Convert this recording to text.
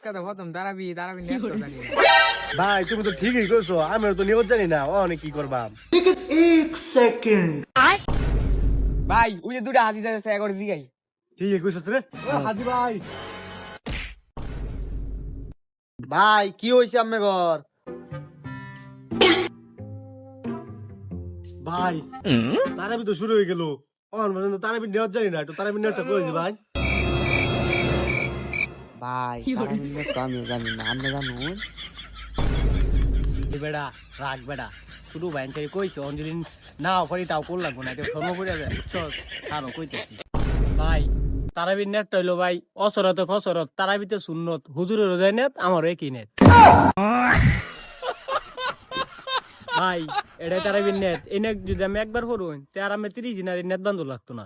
কথা প্রথম দাঁড়াবি নেট তো জানি না। ভাই তুমি তো ঠিকই কইছো, আমি তো নিউজ জানি না, অনেক কি করবা। ভাই ওই যে দুটা হাতি যাচ্ছে একবার জিগাই। ঠিকই কইছস রে হাজি ভাই। ভাই কি হইছে আমনে ঘর? ভাই তারাবি তো শুরু হয়ে গেল, অন পর্যন্ত তারাবি নিউজ জানি না, একটু তারাবি নিউজটা কইছি ভাই। ভাই তারাবির নেট তো আমি জানি না, আপনি জানুন? এ বেড়া রাগ বেড়া শুধু বাইনচারি কইছো অঞ্জলি নাও করি তাও কোল লাগবো না কেউ স্বর্ণ করে যাবে বুঝছো কারণ কইতেছি ভাই তারাবির নেট হইলো ভাই অসরত খসরত তারাবিতে সুন্নত হুজুরের রোজাই নেট আমারও একই নেট ভাই এটাই তারাবির নেট এই নেট যদি আমি একবার করুন তে আর আমি 30 দিনের নেট বন্ধ লাগতো না।